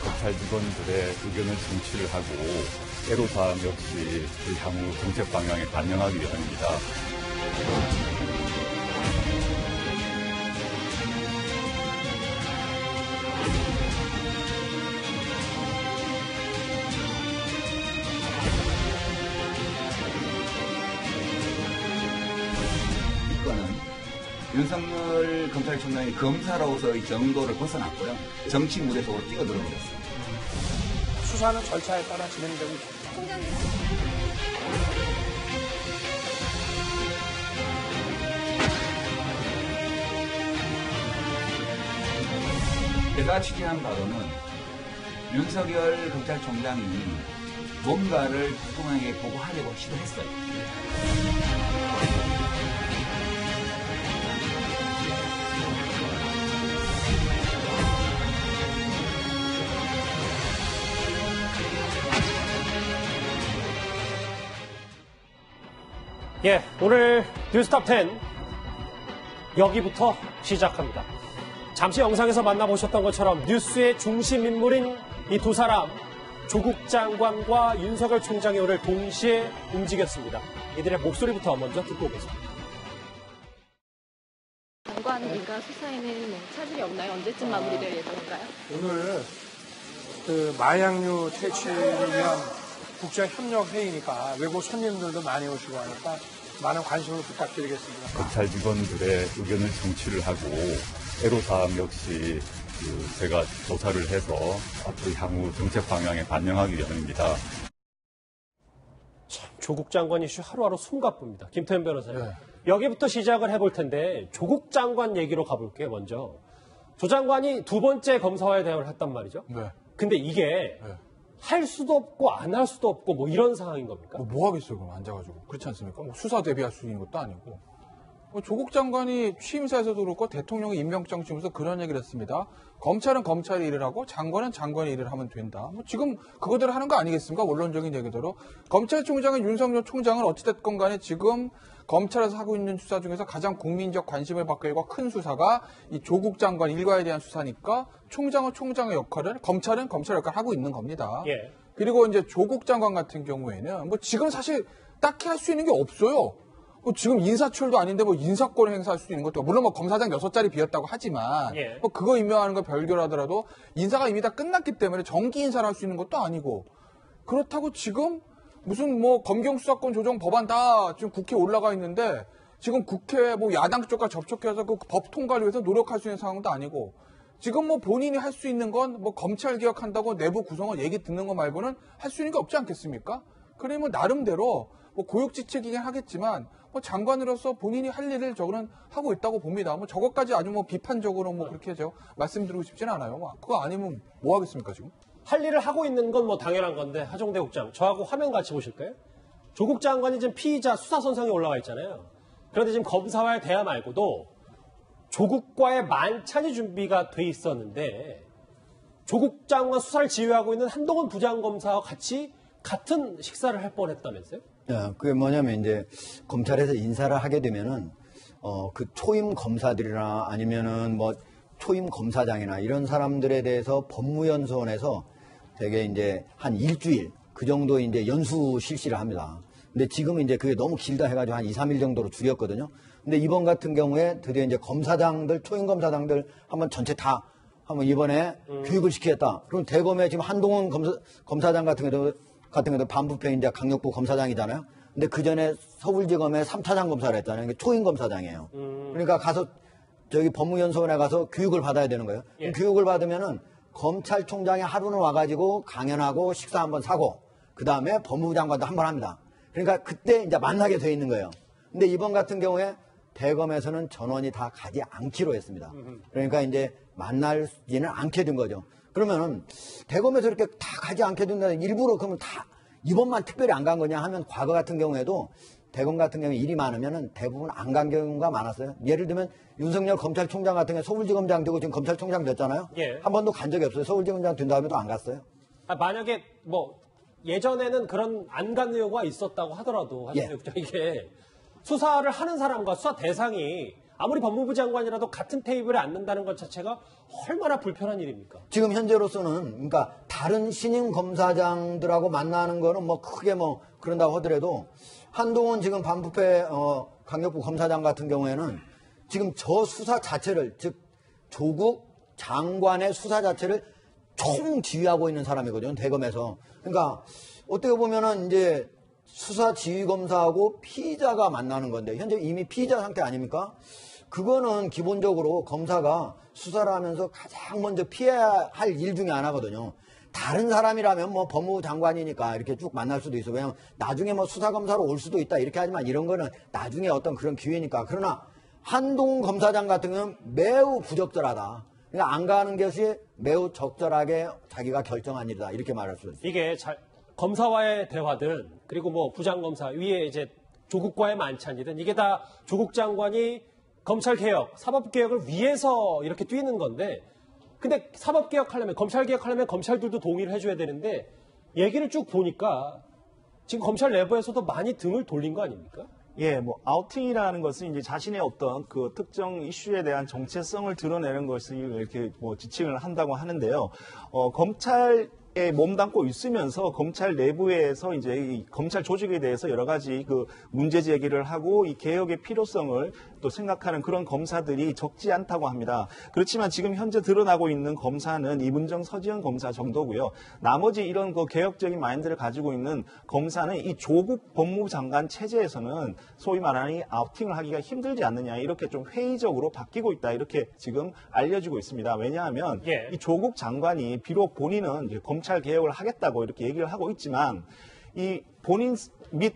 검찰 직원들의 의견을 청취를 하고 애로사항 역시 향후 정책 방향에 반영하기 위함입니다. 윤석열 검찰총장이 검사로서의 정도를 벗어났고요. 정치 무대 속으로 뛰어들어버렸습니다. 수사는 절차에 따라 진행되고 있습니다. 제가 취재한 바로는 윤석열 검찰총장이 뭔가를 대통령에게 보고하려고 시도했어요. 예, 오늘 뉴스톱10 여기부터 시작합니다. 잠시 영상에서 만나보셨던 것처럼 뉴스의 중심 인물인 이 두 사람, 조국 장관과 윤석열 총장이 오늘 동시에 움직였습니다. 이들의 목소리부터 먼저 듣고 오겠습니다. 장관 일가 수사에는 차질이 없나요? 언제쯤 마무리될 예정인가요? 오늘 마약류 퇴치를 위한 국제협력회의니까 외국 손님들도 많이 오시고 하니까 많은 관심을 부탁드리겠습니다. 검찰 직원들의 의견을 청취를 하고 애로사항 역시 제가 조사를 해서 앞으로 향후 정책 방향에 반영하기 위함입니다. 참, 조국 장관 이슈 하루하루 숨가쁩니다. 김태현 변호사님. 네. 여기부터 시작을 해볼 텐데 조국 장관 얘기로 가볼게요. 먼저. 조 장관이 두 번째 검사와의 대화를 했단 말이죠. 네. 근데 이게 네. 할 수도 없고 안 할 수도 없고 뭐 이런 상황인 겁니까? 뭐 하겠어요, 그럼 앉아가지고. 그렇지 않습니까? 뭐 수사 대비할 수 있는 것도 아니고. 조국 장관이 취임사에서도 그렇고 대통령이 임명장 지면서 그런 얘기를 했습니다. 검찰은 검찰의 일을 하고 장관은 장관의 일을 하면 된다. 뭐 지금 그거대로 하는 거 아니겠습니까? 원론적인 얘기대로. 검찰총장은 윤석열 총장은 어찌됐건 간에 지금 검찰에서 하고 있는 수사 중에서 가장 국민적 관심을 받고 있고 큰 수사가 이 조국 장관 일가에 대한 수사니까 총장은 총장의 역할을, 검찰은 검찰 역할을 하고 있는 겁니다. 예. 그리고 이제 조국 장관 같은 경우에는 뭐 지금 사실 딱히 할 수 있는 게 없어요. 뭐 지금 인사철도 아닌데 뭐 인사권을 행사할 수 있는 것도, 물론 뭐 검사장 6자리 비었다고 하지만 예. 뭐 그거 임명하는 거 별개로 하더라도 인사가 이미 다 끝났기 때문에 정기 인사를 할 수 있는 것도 아니고, 그렇다고 지금 무슨 뭐 검경 수사권 조정 법안 다 지금 국회에 올라가 있는데 지금 국회 뭐 야당 쪽과 접촉해서 그 법 통과를 위해서 노력할 수 있는 상황도 아니고, 지금 뭐 본인이 할 수 있는 건 뭐 검찰 개혁한다고 내부 구성원 얘기 듣는 거 말고는 할 수 있는 게 없지 않겠습니까? 그러면 나름대로 뭐 고육지책이긴 하겠지만 뭐 장관으로서 본인이 할 일을 저거는 하고 있다고 봅니다. 뭐 저것까지 아주 뭐 비판적으로 뭐 그렇게 말씀드리고 싶지는 않아요. 뭐 그거 아니면 뭐 하겠습니까 지금? 할 일을 하고 있는 건 뭐 당연한 건데, 하정대 국장, 저하고 화면 같이 보실까요? 조국 장관이 지금 피의자 수사선상에 올라와 있잖아요. 그런데 지금 검사와의 대화 말고도 조국과의 만찬이 준비가 돼 있었는데, 조국 장관 수사를 지휘하고 있는 한동훈 부장검사와 같은 식사를 할 뻔했다면서요? 그게 뭐냐면 이제 검찰에서 인사를 하게 되면은 그 초임 검사들이나 아니면은 뭐 초임 검사장이나 이런 사람들에 대해서 법무연수원에서 되게 이제 한 일주일 그 정도 이제 연수 실시를 합니다. 근데 지금은 이제 그게 너무 길다 해가지고 한 2, 3일 정도로 줄였거든요. 근데 이번 같은 경우에 드디어 이제 검사장들, 초임 검사장들 한번 전체 다 한번 이번에 교육을 시키겠다. 그럼 대검에 지금 한동훈 검사장 같은 경우도 반부패 이제 강력부 검사장이잖아요. 근데 그 전에 서울지검에 3차장 검사를 했잖아요. 이게 초임 검사장이에요. 그러니까 가서 저기 법무연수원에 가서 교육을 받아야 되는 거예요. 예. 교육을 받으면은 검찰총장이 하루는 와가지고 강연하고 식사 한번 사고, 그 다음에 법무부 장관도 한번 합니다. 그러니까 그때 이제 만나게 돼 있는 거예요. 근데 이번 같은 경우에 대검에서는 전원이 다 가지 않기로 했습니다. 그러니까 이제 만나지는 않게 된 거죠. 그러면은 대검에서 이렇게 다 가지 않게 된다, 일부러 그러면 다 이번만 특별히 안 간 거냐 하면, 과거 같은 경우에도 대검 같은 경우에 일이 많으면은 대부분 안 간 경우가 많았어요. 예를 들면 윤석열 검찰총장 같은 경우에 서울지검장 되고 지금 검찰총장 됐잖아요. 예. 한 번도 간 적이 없어요. 서울지검장 된 다음에도 안 갔어요. 만약에 뭐 예전에는 그런 안간 의혹가 있었다고 하더라도 하정대 예. 국장 이게 수사를 하는 사람과 수사 대상이 아무리 법무부 장관이라도 같은 테이블에 앉는다는 것 자체가 얼마나 불편한 일입니까? 지금 현재로서는 그러니까 다른 신임 검사장들하고 만나는 거는 뭐 크게 뭐 그런다고 하더라도 한동훈 지금 반부패 강력부 검사장 같은 경우에는 지금 저 수사 자체를 즉 조국 장관의 수사 자체를 총지휘하고 있는 사람이거든요. 대검에서. 그러니까 어떻게 보면은 이제 수사 지휘검사하고 피의자가 만나는 건데 현재 이미 피의자 상태 아닙니까? 그거는 기본적으로 검사가 수사를 하면서 가장 먼저 피해야 할 일 중에 하나거든요. 다른 사람이라면 뭐 법무부 장관이니까 이렇게 쭉 만날 수도 있어. 왜냐면 나중에 뭐 수사검사로 올 수도 있다 이렇게 하지만 이런 거는 나중에 어떤 그런 기회니까. 그러나 한동훈 검사장 같은 경우는 매우 부적절하다. 그러니까 안 가는 것이 매우 적절하게 자기가 결정한 일이다. 이렇게 말할 수 있습니다. 이게 검사와의 대화든 그리고 뭐 부장검사 위에 이제 조국과의 만찬이든 이게 다 조국 장관이 검찰개혁, 사법개혁을 위해서 이렇게 뛰는 건데 근데 사법개혁하려면 검찰개혁하려면 검찰들도 동의를 해줘야 되는데 얘기를 쭉 보니까 지금 검찰 내부에서도 많이 등을 돌린 거 아닙니까? 예, 뭐 아우팅이라는 것은 이제 자신의 어떤 그 특정 이슈에 대한 정체성을 드러내는 것을 이렇게 뭐 지칭을 한다고 하는데요. 검찰에 몸담고 있으면서 검찰 내부에서 이제 이 검찰 조직에 대해서 여러 가지 그 문제 제기를 하고 이 개혁의 필요성을 또 생각하는 그런 검사들이 적지 않다고 합니다. 그렇지만 지금 현재 드러나고 있는 검사는 이문정, 서지현 검사 정도고요. 나머지 이런 그 개혁적인 마인드를 가지고 있는 검사는 이 조국 법무부 장관 체제에서는 소위 말하는 이 아우팅을 하기가 힘들지 않느냐 이렇게 좀 회의적으로 바뀌고 있다 이렇게 지금 알려지고 있습니다. 왜냐하면 예. 이 조국 장관이 비록 본인은 이제 검찰 개혁을 하겠다고 이렇게 얘기를 하고 있지만 이 본인 및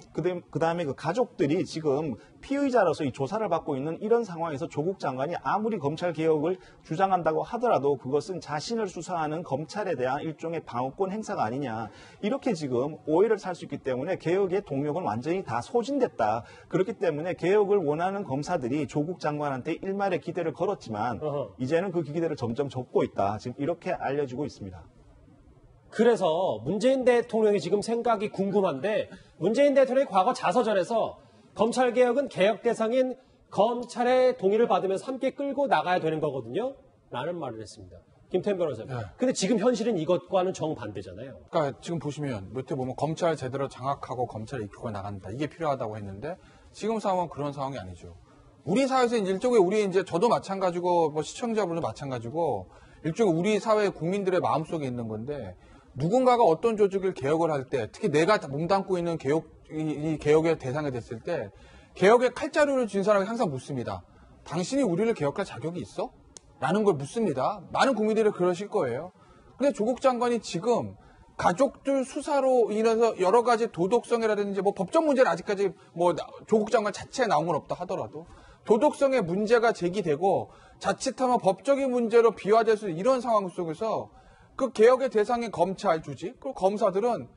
그다음에 그 가족들이 지금 피의자로서 이 조사를 받고 있는 이런 상황에서 조국 장관이 아무리 검찰 개혁을 주장한다고 하더라도 그것은 자신을 수사하는 검찰에 대한 일종의 방어권 행사가 아니냐 이렇게 지금 오해를 살 수 있기 때문에 개혁의 동력은 완전히 다 소진됐다. 그렇기 때문에 개혁을 원하는 검사들이 조국 장관한테 일말의 기대를 걸었지만 이제는 그 기대를 점점 접고 있다. 지금 이렇게 알려지고 있습니다. 그래서 문재인 대통령이 지금 생각이 궁금한데 문재인 대통령이 과거 자서전에서 검찰개혁은 개혁 대상인 검찰의 동의를 받으면서 함께 끌고 나가야 되는 거거든요. 라는 말을 했습니다. 김태현 변호사님. 네. 근데 지금 현실은 이것과는 정반대잖아요. 그러니까 지금 보시면 밑에 보면 검찰 제대로 장악하고 검찰을 이끌고 나간다. 이게 필요하다고 했는데 지금 상황은 그런 상황이 아니죠. 우리 사회에서 이제 일종의 우리 이제 저도 마찬가지고 뭐 시청자분도 마찬가지고 일종의 우리 사회 국민들의 마음속에 있는 건데 누군가가 어떤 조직을 개혁을 할 때 특히 내가 몸담고 있는 이 개혁의 대상이 됐을 때 개혁의 칼자루를 쥔 사람이 항상 묻습니다. 당신이 우리를 개혁할 자격이 있어? 라는 걸 묻습니다. 많은 국민들이 그러실 거예요. 근데 조국 장관이 지금 가족들 수사로 인해서 여러 가지 도덕성이라든지 뭐 법적 문제는 아직까지 뭐 조국 장관 자체에 나온 건 없다 하더라도 도덕성의 문제가 제기되고 자칫하면 법적인 문제로 비화될 수 있는 이런 상황 속에서 그 개혁의 대상인 검찰 조직, 그리고 검사들은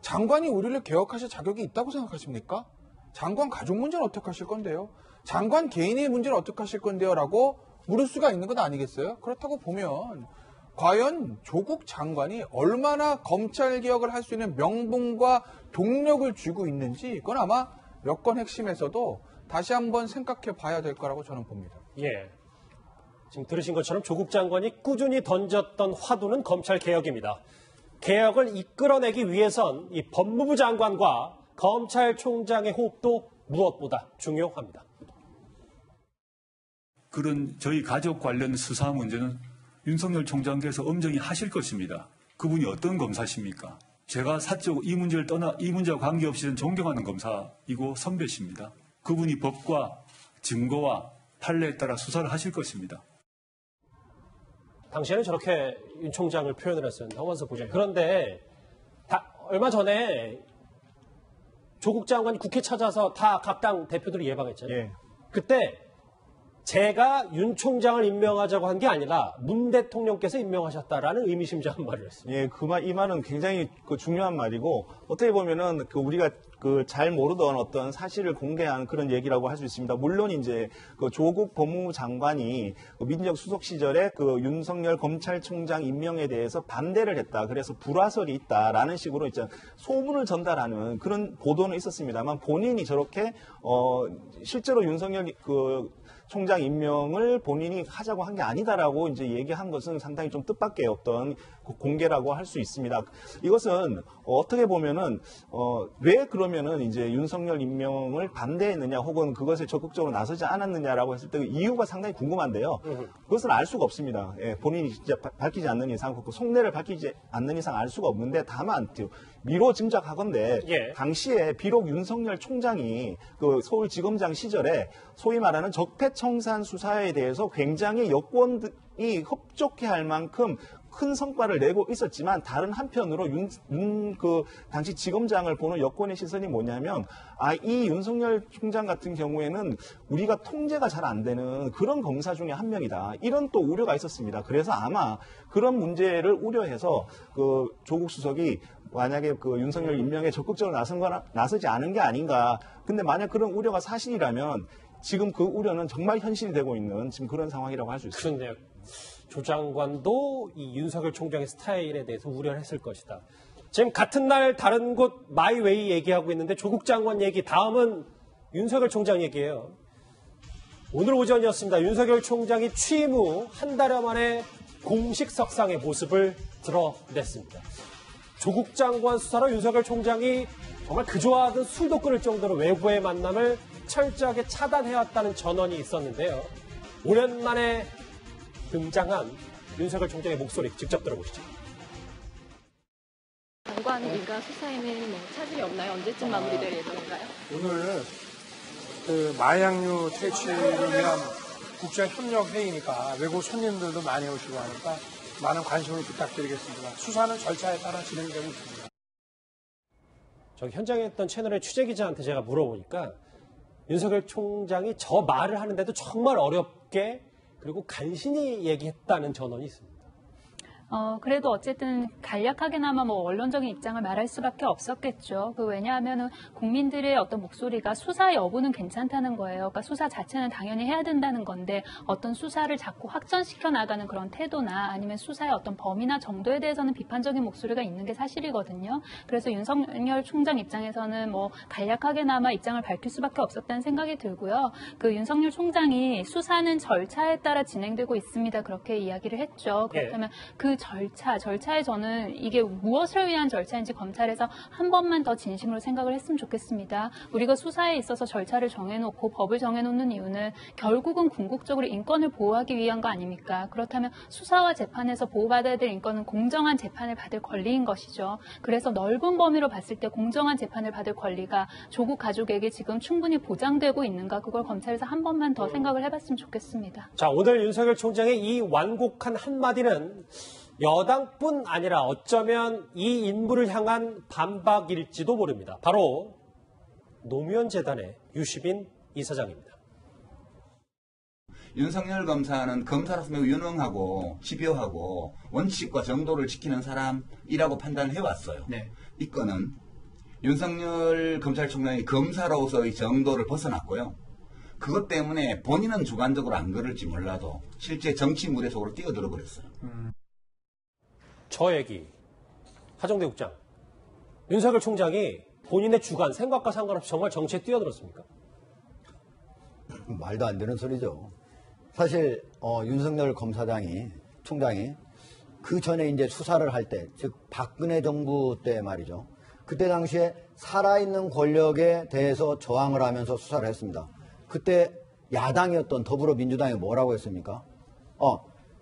장관이 우리를 개혁하실 자격이 있다고 생각하십니까? 장관 가족 문제는 어떻게 하실 건데요? 장관 개인의 문제는 어떻게 하실 건데요? 라고 물을 수가 있는 건 아니겠어요? 그렇다고 보면 과연 조국 장관이 얼마나 검찰 개혁을 할 수 있는 명분과 동력을 쥐고 있는지 그건 아마 여권 핵심에서도 다시 한번 생각해 봐야 될 거라고 저는 봅니다. 예. 지금 들으신 것처럼 조국 장관이 꾸준히 던졌던 화두는 검찰 개혁입니다. 개혁을 이끌어내기 위해선 이 법무부 장관과 검찰총장의 호흡도 무엇보다 중요합니다. 그런 저희 가족 관련 수사 문제는 윤석열 총장께서 엄정히 하실 것입니다. 그분이 어떤 검사십니까? 제가 사적 이 문제를 떠나 이 문제와 관계없이 존경하는 검사이고 선배십니다. 그분이 법과 증거와 판례에 따라 수사를 하실 것입니다. 당시에는 저렇게 윤 총장을 표현을 했었는데 한번서 보죠. 그런데 얼마 전에 조국 장관이 국회 찾아서 다 각 당 대표들을 예방했잖아요. 예. 그때 제가 윤 총장을 임명하자고 한 게 아니라 문 대통령께서 임명하셨다라는 의미심장한 말을 했습니다. 예, 이 말은 굉장히 중요한 말이고, 어떻게 보면은 우리가 잘 모르던 어떤 사실을 공개한 그런 얘기라고 할 수 있습니다. 물론 이제 조국 법무부 장관이 민주적 수석 시절에 윤석열 검찰총장 임명에 대해서 반대를 했다. 그래서 불화설이 있다라는 식으로 이제 소문을 전달하는 그런 보도는 있었습니다만, 본인이 저렇게 실제로 윤석열 총장 임명을 본인이 하자고 한 게 아니다라고 이제 얘기한 것은 상당히 좀 뜻밖의 어떤 공개라고 할 수 있습니다. 이것은 어떻게 보면은 왜 그러면은 이제 윤석열 임명을 반대했느냐, 혹은 그것에 적극적으로 나서지 않았느냐라고 했을 때 이유가 상당히 궁금한데요. 그것을 알 수가 없습니다. 예, 본인이 진짜 밝히지 않는 이상, 그 속내를 밝히지 않는 이상 알 수가 없는데, 다만 미로 짐작하건대 예. 당시에 비록 윤석열 총장이 서울지검장 시절에 소위 말하는 적폐청산 수사에 대해서 굉장히 여권이 흡족해할 만큼 큰 성과를 내고 있었지만, 다른 한편으로 당시 지검장을 보는 여권의 시선이 뭐냐면, 이 윤석열 총장 같은 경우에는 우리가 통제가 잘 안 되는 그런 검사 중에 한 명이다. 이런 또 우려가 있었습니다. 그래서 아마 그런 문제를 우려해서 조국 수석이 만약에 윤석열 임명에 적극적으로 나서지 않은 게 아닌가. 근데 만약 그런 우려가 사실이라면 지금 그 우려는 정말 현실이 되고 있는 지금 그런 상황이라고 할 수 있습니다. 그런데요. 조 장관도 이 윤석열 총장의 스타일에 대해서 우려를 했을 것이다. 지금 같은 날 다른 곳 마이웨이 얘기하고 있는데 조국 장관 얘기, 다음은 윤석열 총장 얘기예요. 오늘 오전이었습니다. 윤석열 총장이 취임 후 한 달여 만에 공식 석상의 모습을 드러냈습니다. 조국 장관 수사로 윤석열 총장이 정말 그조하던 술도 끊을 정도로 외부의 만남을 철저하게 차단해왔다는 전언이 있었는데요. 오랜만에 등장한 윤석열 총장의 목소리 직접 들어보시죠. 장관 일가 수사에는 차질이 없나요? 언제쯤 마무리될 예정인가요? 오늘 마약류 퇴치를 위한 국제협력회의니까 외국 손님들도 많이 오시고 하니까 많은 관심을 부탁드리겠습니다. 수사는 절차에 따라 진행되고 있습니다. 저기 현장에 있던 채널의 취재기자한테 제가 물어보니까 윤석열 총장이 저 말을 하는데도 정말 어렵게 그리고 간신히 얘기했다는 전언이 있습니다. 그래도 어쨌든 간략하게나마 원론적인 입장을 말할 수밖에 없었겠죠. 왜냐하면은 국민들의 어떤 목소리가 수사 여부는 괜찮다는 거예요. 그러니까 수사 자체는 당연히 해야 된다는 건데, 어떤 수사를 자꾸 확전시켜 나가는 그런 태도나 아니면 수사의 어떤 범위나 정도에 대해서는 비판적인 목소리가 있는 게 사실이거든요. 그래서 윤석열 총장 입장에서는 간략하게나마 입장을 밝힐 수밖에 없었다는 생각이 들고요. 윤석열 총장이 수사는 절차에 따라 진행되고 있습니다. 그렇게 이야기를 했죠. 그렇다면 그 절차에 저는 이게 무엇을 위한 절차인지 검찰에서 한 번만 더 진심으로 생각을 했으면 좋겠습니다. 우리가 수사에 있어서 절차를 정해놓고 법을 정해놓는 이유는 결국은 궁극적으로 인권을 보호하기 위한 거 아닙니까? 그렇다면 수사와 재판에서 보호받아야 될 인권은 공정한 재판을 받을 권리인 것이죠. 그래서 넓은 범위로 봤을 때 공정한 재판을 받을 권리가 조국 가족에게 지금 충분히 보장되고 있는가, 그걸 검찰에서 한 번만 더 생각을 해봤으면 좋겠습니다. 자, 오늘 윤석열 총장의 이 완곡한 한마디는 여당뿐 아니라 어쩌면 이 인물을 향한 반박일지도 모릅니다. 바로 노무현 재단의 유시빈 이사장입니다. 윤석열 검사는 검사로서 매우 유능하고 집요하고 원칙과 정도를 지키는 사람이라고 판단을 해왔어요. 네. 이 건은 윤석열 검찰총장이 검사로서의 정도를 벗어났고요. 그것 때문에 본인은 주관적으로 안 그럴지 몰라도 실제 정치 무대 속으로 뛰어들어 버렸어요. 저 얘기, 하정대 국장, 윤석열 총장이 본인의 주관, 생각과 상관없이 정말 정치에 뛰어들었습니까? 말도 안 되는 소리죠. 사실 윤석열 총장이 그 전에 이제 수사를 할 때, 즉 박근혜 정부 때 말이죠. 그때 당시에 살아있는 권력에 대해서 저항을 하면서 수사를 했습니다. 그때 야당이었던 더불어민주당이 뭐라고 했습니까?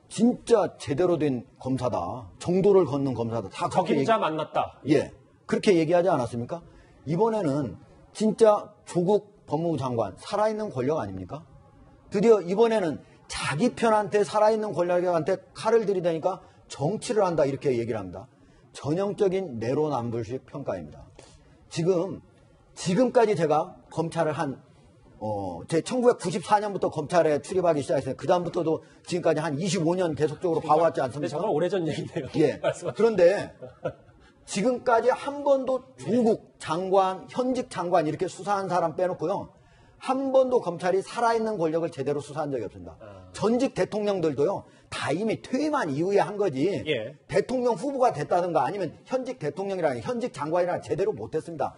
진짜 제대로 된 검사다. 정도를 걷는 검사다. 다 적임자 만났다. 예. 그렇게 얘기하지 않았습니까? 이번에는 진짜 조국 법무부 장관 살아있는 권력 아닙니까? 드디어 이번에는 자기 편한테 살아있는 권력한테 칼을 들이대니까 정치를 한다, 이렇게 얘기를 합니다. 전형적인 내로남불식 평가입니다. 지금까지 제가 검찰을 한 제 1994년부터 검찰에 출입하기 시작했어요. 그다음부터도 지금까지 한 25년 계속적으로 봐왔지 않습니까? 정말 오래전 얘기네요. 예. 그런데 지금까지 한 번도 조국 장관, 현직 장관 이렇게 수사한 사람 빼놓고요. 한 번도 검찰이 살아있는 권력을 제대로 수사한 적이 없습니다. 전직 대통령들도요. 다 이미 퇴임한 이후에 한 거지. 예. 대통령 후보가 됐다든가 아니면 현직 대통령이랑 현직 장관이랑 제대로 못했습니다.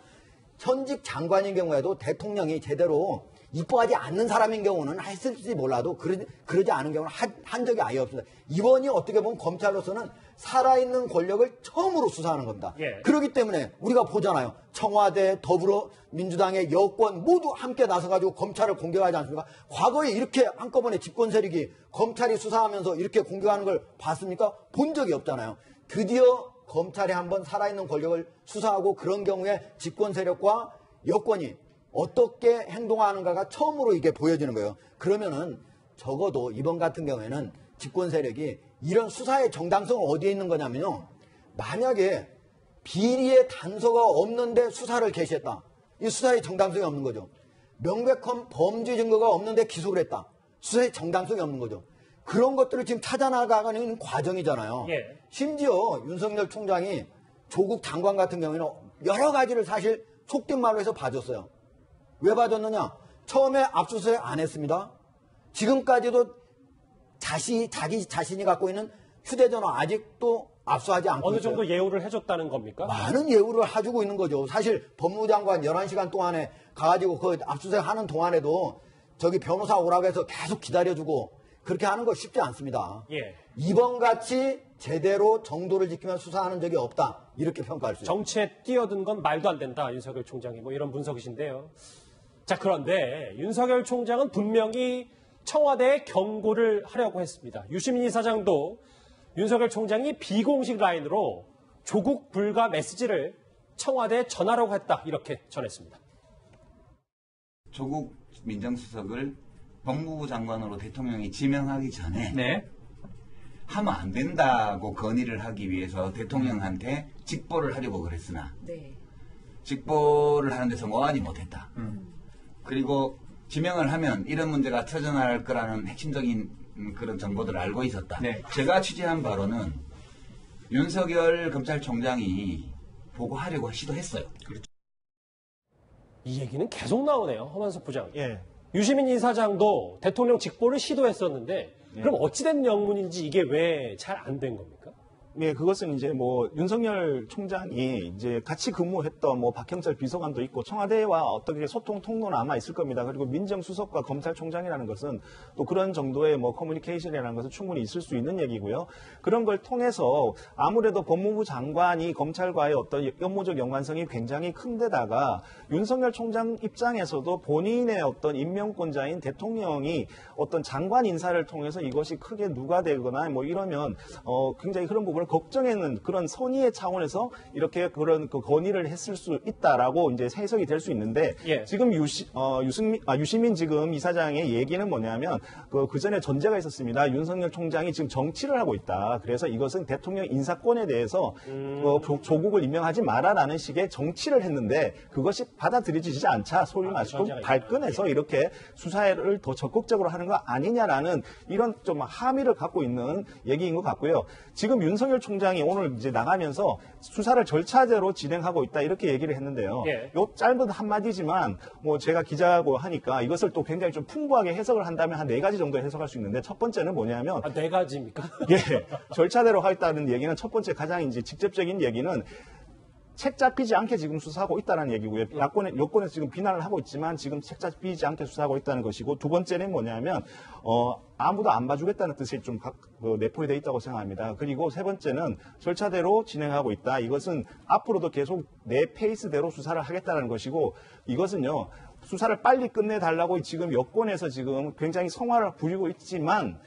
현직 장관인 경우에도 대통령이 제대로 이뻐하지 않는 사람인 경우는 했을지 몰라도 그러지 않은 경우는 한 적이 아예 없습니다. 이번이 어떻게 보면 검찰로서는 살아있는 권력을 처음으로 수사하는 겁니다. 예. 그렇기 때문에 우리가 보잖아요. 청와대, 더불어민주당의 여권 모두 함께 나서가지고 검찰을 공격하지 않습니까? 과거에 이렇게 한꺼번에 집권 세력이 검찰이 수사하면서 이렇게 공격하는 걸 봤습니까? 본 적이 없잖아요. 드디어 검찰이 한번 살아있는 권력을 수사하고 그런 경우에 집권 세력과 여권이 어떻게 행동하는가가 처음으로 이게 보여지는 거예요. 그러면은 적어도 이번 같은 경우에는 집권 세력이 이런 수사의 정당성은 어디에 있는 거냐면요. 만약에 비리의 단서가 없는데 수사를 개시했다. 이 수사의 정당성이 없는 거죠. 명백한 범죄 증거가 없는데 기소를 했다. 수사의 정당성이 없는 거죠. 그런 것들을 지금 찾아나가는 과정이잖아요. 예. 심지어 윤석열 총장이 조국 장관 같은 경우에는 여러 가지를 사실 속된 말로 해서 봐줬어요. 왜 봐줬느냐? 처음에 압수수색 안 했습니다. 지금까지도 자기 자신이 갖고 있는 휴대전화 아직도 압수하지 않고 어느 있어요. 정도 예우를 해줬다는 겁니까? 많은 예우를 해주고 있는 거죠. 사실 법무부 장관 11시간 동안에 가가지고 그 압수수색 하는 동안에도 저기 변호사 오라고 해서 계속 기다려주고 그렇게 하는 거 쉽지 않습니다. 예. 이번같이 제대로 정도를 지키며 수사하는 적이 없다. 이렇게 평가할 수 있습니다. 정치에 뛰어든 건 말도 안 된다. 윤석열 총장이 뭐 이런 분석이신데요. 자, 그런데 윤석열 총장은 분명히 청와대에 경고를 하려고 했습니다. 유시민 이사장도 윤석열 총장이 비공식 라인으로 조국 불가 메시지를 청와대에 전하려고 했다. 이렇게 전했습니다. 조국 민정수석을 법무부 장관으로 대통령이 지명하기 전에 하면 안 된다고 건의를 하기 위해서 대통령한테 직보를 하려고 그랬으나 직보를 하는데 성공하지 못했다. 그리고 지명을 하면 이런 문제가 터져나갈 거라는 핵심적인 그런 정보들을 알고 있었다. 제가 취재한 바로는 윤석열 검찰총장이 보고하려고 시도했어요. 이 얘기는 계속 나오네요. 허만석 부장. 예. 유시민 이사장도 대통령 직보를 시도했었는데 그럼 어찌된 영문인지 이게 왜 잘 안 된 겁니까? 예, 그것은 이제 뭐 윤석열 총장이 이제 같이 근무했던 뭐 박형철 비서관도 있고 청와대와 어떻게 소통 통로는 아마 있을 겁니다. 그리고 민정수석과 검찰총장이라는 것은 또 그런 정도의 뭐 커뮤니케이션이라는 것은 충분히 있을 수 있는 얘기고요. 그런 걸 통해서 아무래도 법무부 장관이 검찰과의 어떤 업무적 연관성이 굉장히 큰데다가 윤석열 총장 입장에서도 본인의 어떤 임명권자인 대통령이 어떤 장관 인사를 통해서 이것이 크게 누가되거나 뭐 이러면 굉장히 그런 부분을 걱정했는 그런 선의의 차원에서 이렇게 그런 그 건의를 했을 수 있다라고 이제 해석이 될 수 있는데 지금 유시민 지금 이사장의 얘기는 뭐냐면 그 전에 전제가 있었습니다. 윤석열 총장이 지금 정치를 하고 있다. 그래서 이것은 대통령 인사권에 대해서 조국을 임명하지 마라라는 식의 정치를 했는데 그것이 받아들여지지 않자 소리 마시고 발끈해서 이렇게 수사를 더 적극적으로 하는 거 아니냐라는 이런 좀 함의를 갖고 있는 얘기인 것 같고요. 지금 윤석열 총장이 오늘 이제 나가면서 수사를 절차대로 진행하고 있다 이렇게 얘기를 했는데요. 요 짧은 한마디지만 뭐 제가 기자고 하니까 이것을 또 굉장히 좀 풍부하게 해석을 한다면 한 4가지 정도 해석할 수 있는데 첫 번째는 뭐냐면 4가지입니까? 예. 절차대로 하겠다는 얘기는 첫 번째 가장 이제 직접적인 얘기는 책 잡히지 않게 지금 수사하고 있다는 얘기고요. 여권에서 지금 비난을 하고 있지만 지금 책 잡히지 않게 수사하고 있다는 것이고 두 번째는 뭐냐면 아무도 안 봐주겠다는 뜻이 좀 내포되어 있다고 생각합니다. 그리고 세 번째는 절차대로 진행하고 있다. 이것은 앞으로도 계속 내 페이스대로 수사를 하겠다는 것이고 이것은요. 수사를 빨리 끝내달라고 지금 여권에서 지금 굉장히 성화를 부리고 있지만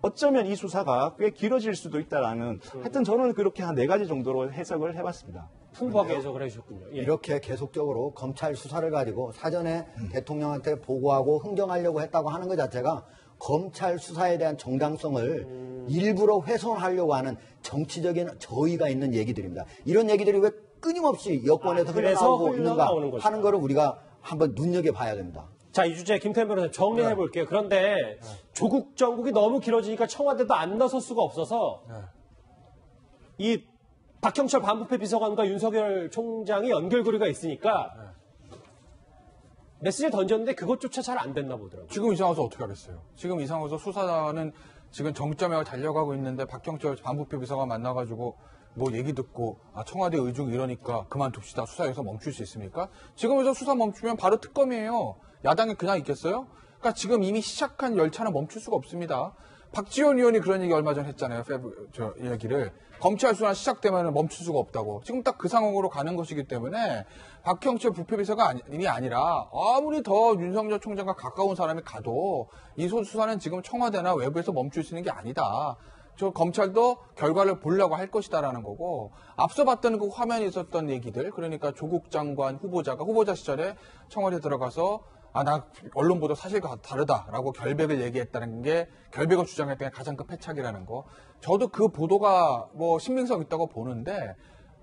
어쩌면 이 수사가 꽤 길어질 수도 있다라는 하여튼 저는 그렇게 한 4가지 정도로 해석을 해봤습니다. 풍부하게 해석을 해주셨군요. 이렇게 계속적으로 검찰 수사를 가지고 사전에 대통령한테 보고하고 흥정하려고 했다고 하는 것 자체가 검찰 수사에 대한 정당성을 일부러 훼손하려고 하는 정치적인 저의가 있는 얘기들입니다. 이런 얘기들이 왜 끊임없이 여권에서 흘러나오고 있는가 하는 거를 우리가 한번 눈여겨봐야 됩니다. 자, 이 주제 김태현 변호사님 정리해 볼게요. 그런데 조국 정국이 너무 길어지니까 청와대도 안 나설 수가 없어서 이 박형철 반부패 비서관과 윤석열 총장이 연결고리가 있으니까 메시지를 던졌는데 그것조차 잘 안 됐나 보더라고요. 지금 이 상황에서 어떻게 하겠어요? 지금 이 상황에서 수사는 지금 정점에 달려가고 있는데 박형철 반부패 비서관 만나가지고 뭐 얘기 듣고 청와대 의중 이러니까 그만둡시다. 수사에서 멈출 수 있습니까? 지금에서 수사 멈추면 바로 특검이에요. 야당이 그냥 있겠어요? 그러니까 지금 이미 시작한 열차는 멈출 수가 없습니다. 박지원 의원이 그런 얘기 얼마 전에 했잖아요. 얘기를. 검찰 수사 시작되면 멈출 수가 없다고. 지금 딱 그 상황으로 가는 것이기 때문에 박형철 부패비서관이 아니라 아무리 더 윤석열 총장과 가까운 사람이 가도 이 수사는 지금 청와대나 외부에서 멈출 수 있는 게 아니다. 저 검찰도 결과를 보려고 할 것이다라는 거고, 앞서 봤던 그 화면에 있었던 얘기들, 그러니까 조국 장관 후보자 시절에 청와대 들어가서 나 언론보다 사실과 다르다라고 결백을 얘기했다는 게, 결백을 주장했던 게 가장 큰 패착이라는 거. 저도 그 보도가 뭐 신빙성 있다고 보는데,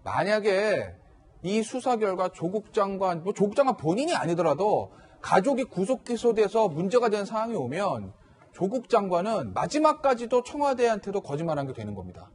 만약에 이 수사 결과 조국 장관 본인이 아니더라도 가족이 구속 기소돼서 문제가 되는 상황이 오면 조국 장관은 마지막까지도 청와대한테도 거짓말한 게 되는 겁니다.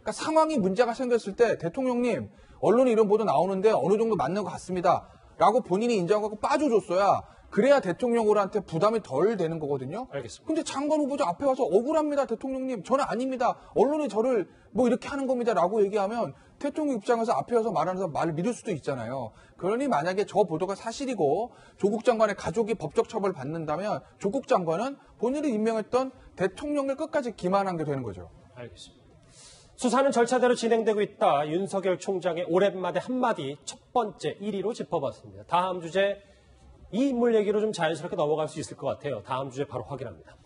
그러니까 상황이 문제가 생겼을 때 대통령님, 언론에 이런 보도 나오는데 어느 정도 맞는 것 같습니다. 라고 본인이 인정하고 빠져줬어야, 그래야 대통령한테 부담이 덜 되는 거거든요. 알겠습니다. 근데 장관 후보자 앞에 와서 억울합니다, 대통령님. 저는 아닙니다. 언론이 저를 뭐 이렇게 하는 겁니다. 라고 얘기하면 대통령 입장에서 앞에 와서 말하면서 말을 믿을 수도 있잖아요. 그러니 만약에 저 보도가 사실이고 조국 장관의 가족이 법적 처벌을 받는다면 조국 장관은 본인이 임명했던 대통령을 끝까지 기만한 게 되는 거죠. 알겠습니다. 수사는 절차대로 진행되고 있다. 윤석열 총장의 오랜만에 한마디 첫 번째 1위로 짚어봤습니다. 다음 주제 이 인물 얘기로 좀 자연스럽게 넘어갈 수 있을 것 같아요. 다음 주제 바로 확인합니다.